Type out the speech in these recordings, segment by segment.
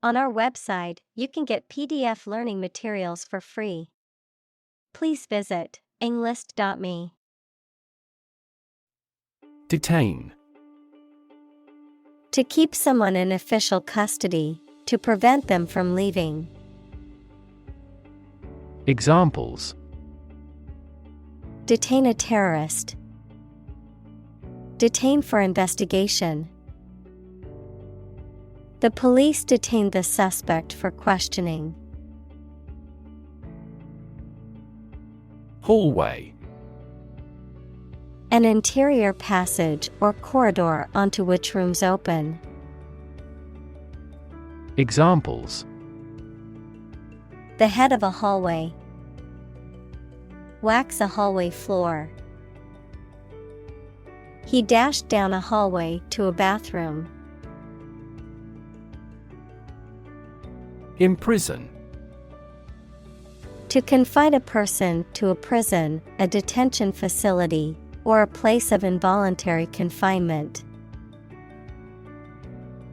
On our website, you can get PDF learning materials for free. Please visit englist.me. Detain. To keep someone in official custody, to prevent them from leaving. Examples: Detain a terrorist. Detain for investigation. The police detained the suspect for questioning. Hallway. An interior passage or corridor onto which rooms open. Examples: The head of a hallway. Wax a hallway floor. He dashed down a hallway to a bathroom. Imprison. To confine a person to a prison, a detention facility, or a place of involuntary confinement.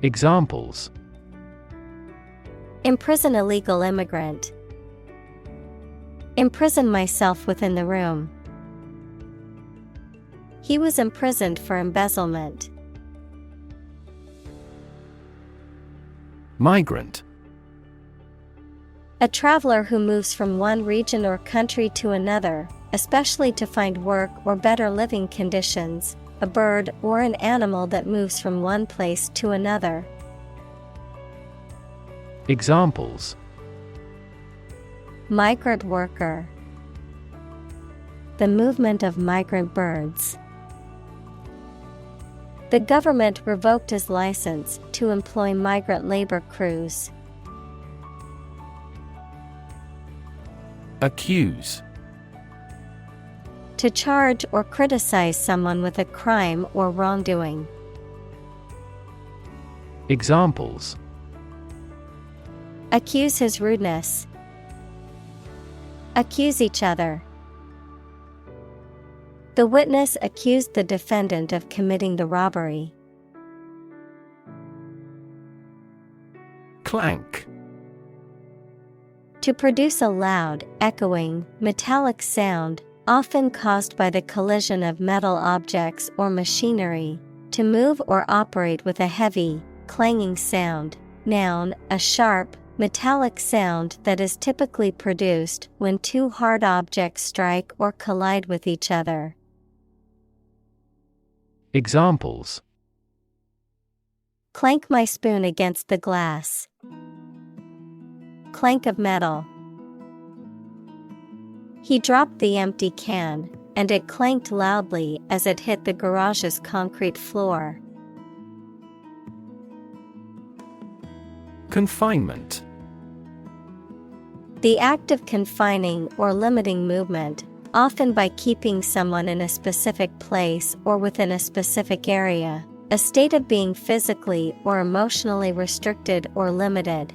Examples: Imprison illegal immigrant. Imprison myself within the room. He was imprisoned for embezzlement. Migrant. A traveler who moves from one region or country to another, especially to find work or better living conditions, a bird or an animal that moves from one place to another. Examples: Migrant worker. The movement of migrant birds. The government revoked his license to employ migrant labor crews. Accuse. To charge or criticize someone with a crime or wrongdoing. Examples: Accuse his rudeness. Accuse each other. The witness accused the defendant of committing the robbery. Clank. To produce a loud, echoing, metallic sound, often caused by the collision of metal objects or machinery. To move or operate with a heavy, clanging sound. Noun, a sharp, metallic sound that is typically produced when two hard objects strike or collide with each other. Examples: Clank my spoon against the glass. Clank of metal. He dropped the empty can, and it clanked loudly as it hit the garage's concrete floor. Confinement. The act of confining or limiting movement, often by keeping someone in a specific place or within a specific area, a state of being physically or emotionally restricted or limited.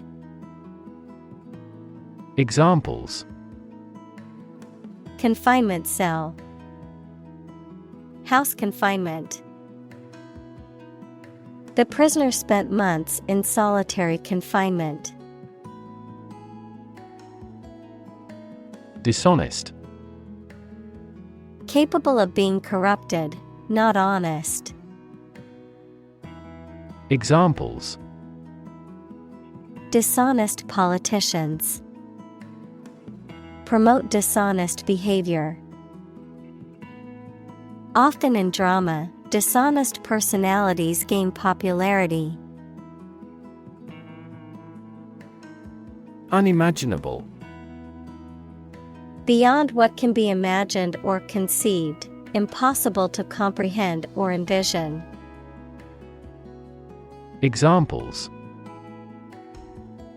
Examples: Confinement cell. House confinement. The prisoner spent months in solitary confinement. Dishonest. Capable of being corrupted, not honest. Examples: Dishonest politicians. Promote dishonest behavior. Often in drama, dishonest personalities gain popularity. Unimaginable. Beyond what can be imagined or conceived, impossible to comprehend or envision. Examples: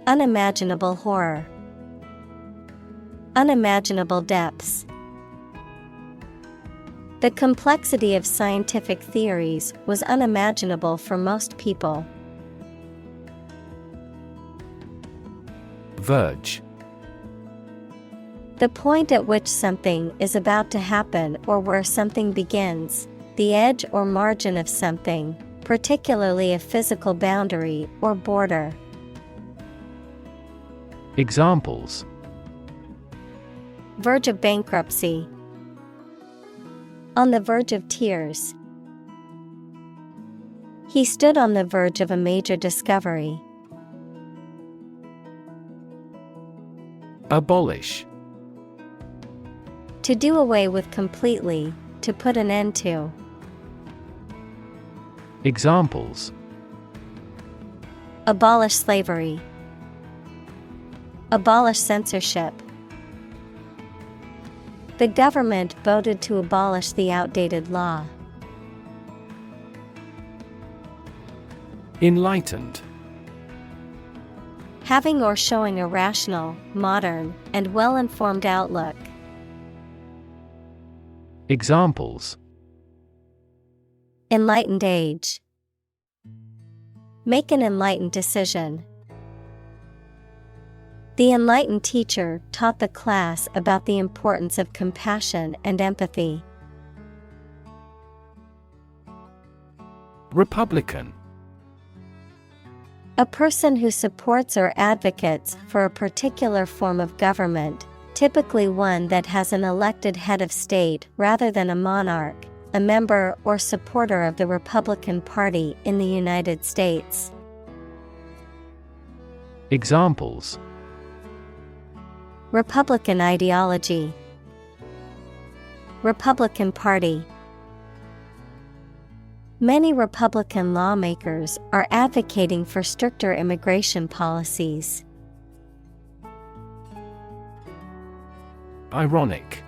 Unimaginable horror. Unimaginable depths. The complexity of scientific theories was unimaginable for most people. Verge. The point at which something is about to happen or where something begins, the edge or margin of something, particularly a physical boundary or border. Examples: verge of bankruptcy, on the verge of tears. He stood on the verge of a major discovery. Abolish. To do away with completely, to put an end to. Examples: abolish slavery, abolish censorship. The government voted to abolish the outdated law. Enlightened. Having or showing a rational, modern, and well-informed outlook. Examples: enlightened age. Make an enlightened decision. The enlightened teacher taught the class about the importance of compassion and empathy. Republican. A person who supports or advocates for a particular form of government, typically one that has an elected head of state rather than a monarch, a member or supporter of the Republican Party in the United States. Examples: Republican ideology, Republican Party. Many Republican lawmakers are advocating for stricter immigration policies. Ironic.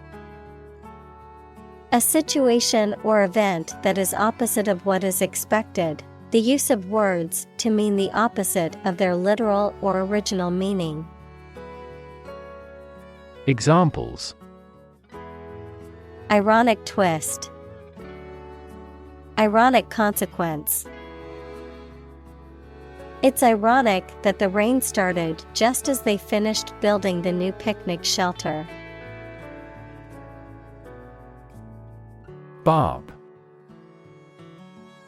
A situation or event that is opposite of what is expected, the use of words to mean the opposite of their literal or original meaning. Examples: ironic twist, ironic consequence. It's ironic that the rain started just as they finished building the new picnic shelter. Barb.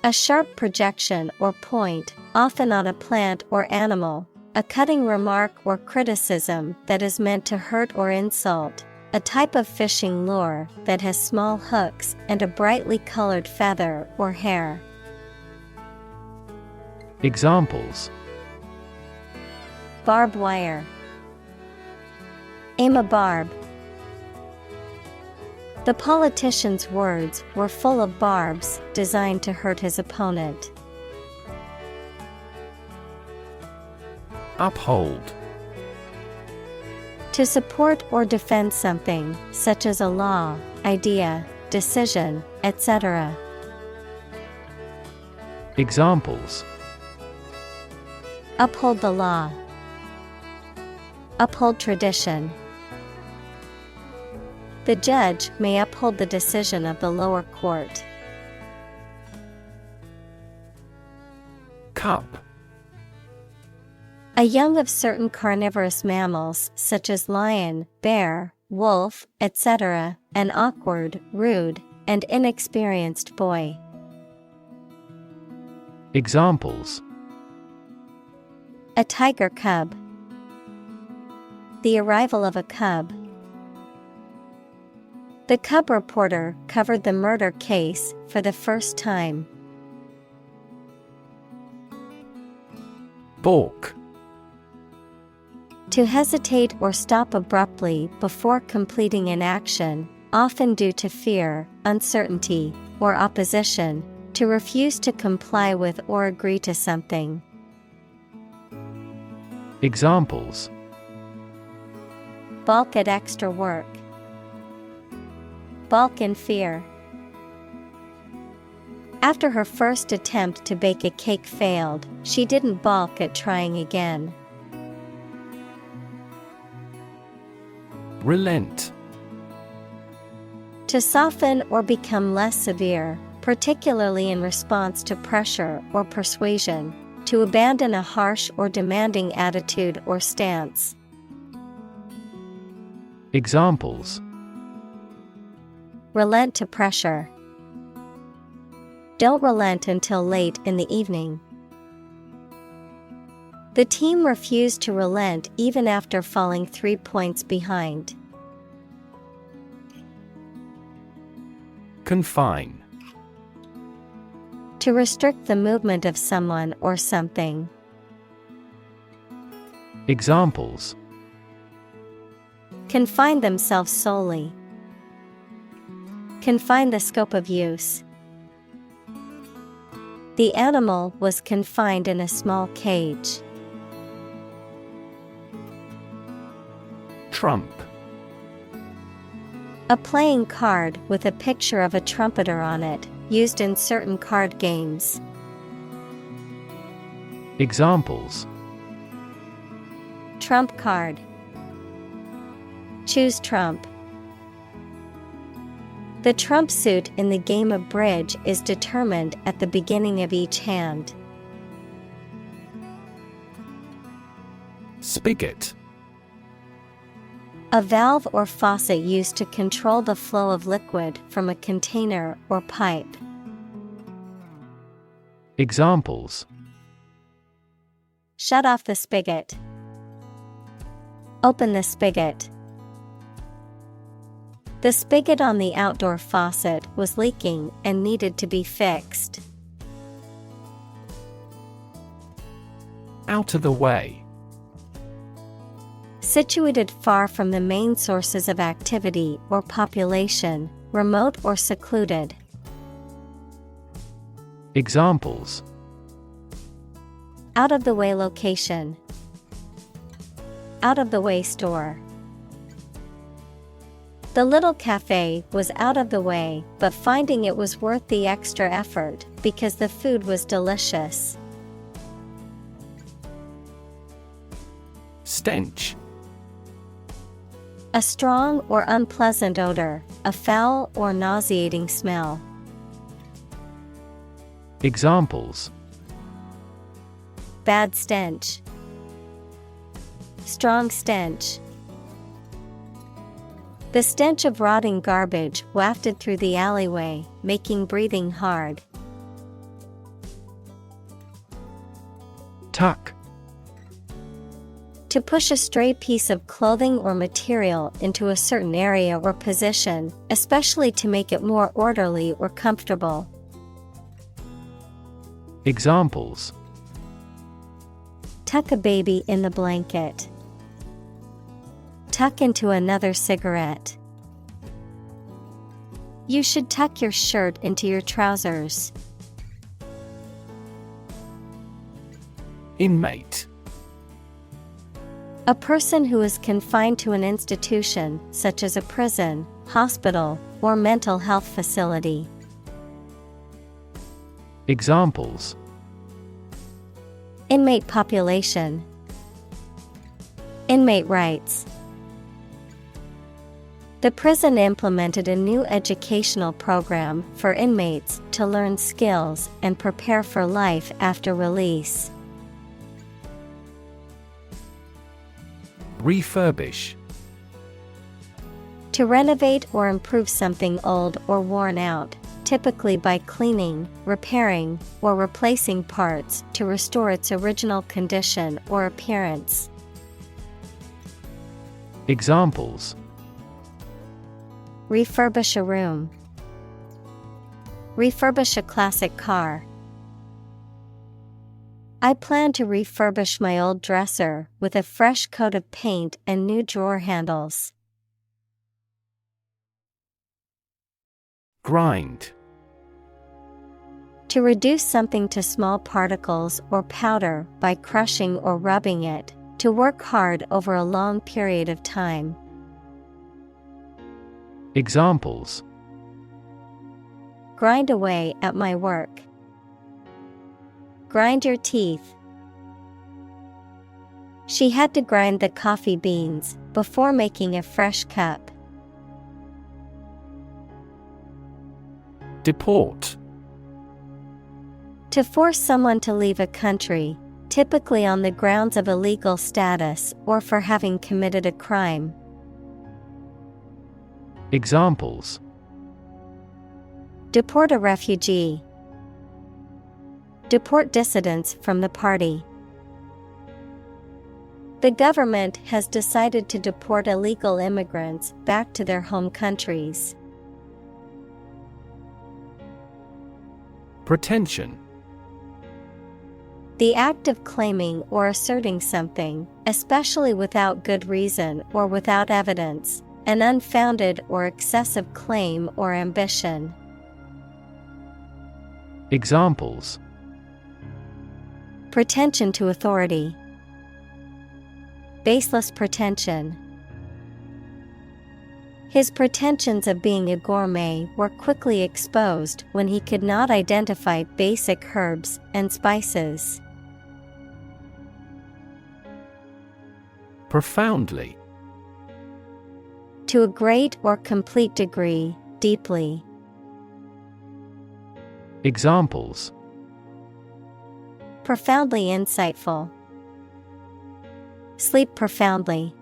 A sharp projection or point, often on a plant or animal, a cutting remark or criticism that is meant to hurt or insult, a type of fishing lure that has small hooks and a brightly colored feather or hair. Examples: barbed wire, aim a barb. The politician's words were full of barbs designed to hurt his opponent. Uphold. To support or defend something, such as a law, idea, decision, etc. Examples: uphold the law, uphold tradition. The judge may uphold the decision of the lower court. Cup. A young of certain carnivorous mammals such as lion, bear, wolf, etc., an awkward, rude, and inexperienced boy. Examples: a tiger cub, the arrival of a cub. The cub reporter covered the murder case for the first time. Balk. To hesitate or stop abruptly before completing an action, often due to fear, uncertainty, or opposition, to refuse to comply with or agree to something. Examples: balk at extra work, balk in fear. After her first attempt to bake a cake failed, she didn't balk at trying again. Relent. To soften or become less severe, particularly in response to pressure or persuasion. To abandon a harsh or demanding attitude or stance. Examples: relent to pressure. Don't relent until late in the evening. The team refused to relent even after falling 3 points behind. Confine. To restrict the movement of someone or something. Examples: Confine themselves solely. Confine the scope of use. The animal was confined in a small cage. Trump. A playing card with a picture of a trumpeter on it, used in certain card games. Examples: Trump card. Choose trump. The trump suit in the game of bridge is determined at the beginning of each hand. Spigot. A valve or faucet used to control the flow of liquid from a container or pipe. Examples: Shut off the spigot. Open the spigot. The spigot on the outdoor faucet was leaking and needed to be fixed. Out of the way. Situated far from the main sources of activity or population, remote or secluded. Examples: Out of the way location. Out of the way store. The little cafe was out of the way, but finding it was worth the extra effort because the food was delicious. Stench. A strong or unpleasant odor, a foul or nauseating smell. Examples: Bad stench. Strong stench. The stench of rotting garbage wafted through the alleyway, making breathing hard. Tuck. To push a stray piece of clothing or material into a certain area or position, especially to make it more orderly or comfortable. Examples: Tuck a baby in the blanket. Tuck into another cigarette. You should tuck your shirt into your trousers. Inmate. A person who is confined to an institution, such as a prison, hospital, or mental health facility. Examples: Inmate population. Inmate rights. The prison implemented a new educational program for inmates to learn skills and prepare for life after release. Refurbish. To renovate or improve something old or worn out, typically by cleaning, repairing, or replacing parts to restore its original condition or appearance. Examples: Refurbish a room. Refurbish a classic car. I plan to refurbish my old dresser with a fresh coat of paint and new drawer handles. Grind. To reduce something to small particles or powder by crushing or rubbing it, to work hard over a long period of time. Examples: Grind away at my work. Grind your teeth. She had to grind the coffee beans before making a fresh cup. Deport. To force someone to leave a country, typically on the grounds of illegal status or for having committed a crime. Examples: Deport a refugee. Deport dissidents from the party. The government has decided to deport illegal immigrants back to their home countries. Pretension. The act of claiming or asserting something, especially without good reason or without evidence, an unfounded or excessive claim or ambition. Examples: pretension to authority, baseless pretension. His pretensions of being a gourmet were quickly exposed when he could not identify basic herbs and spices. Profoundly. To a great or complete degree, deeply. Examples: profoundly insightful, sleep profoundly.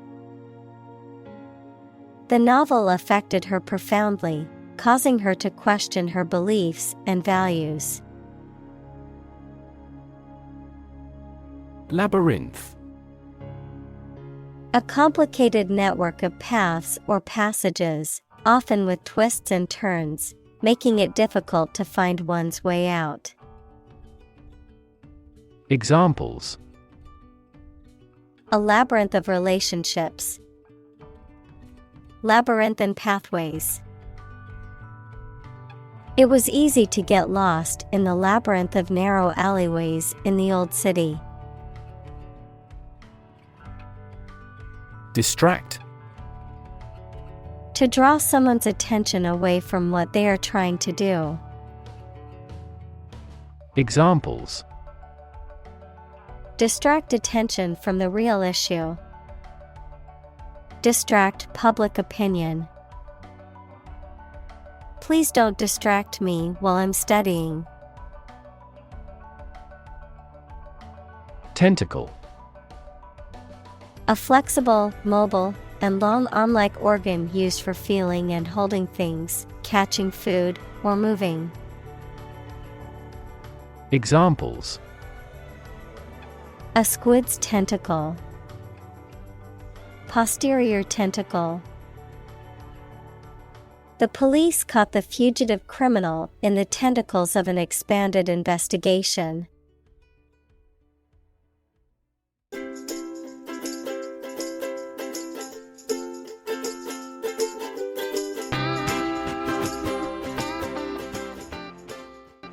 The novel affected her profoundly, causing her to question her beliefs and values. Labyrinth. A complicated network of paths or passages, often with twists and turns, making it difficult to find one's way out. Examples: a labyrinth of relationships, labyrinthine pathways. It was easy to get lost in the labyrinth of narrow alleyways in the old city. Distract. To draw someone's attention away from what they are trying to do. Examples: distract attention from the real issue. Distract public opinion. Please don't distract me while I'm studying. Tentacle. A flexible, mobile, and long arm-like organ used for feeling and holding things, catching food, or moving. Examples: a squid's tentacle. Posterior tentacle. The police caught the fugitive criminal in the tentacles of an expanded investigation.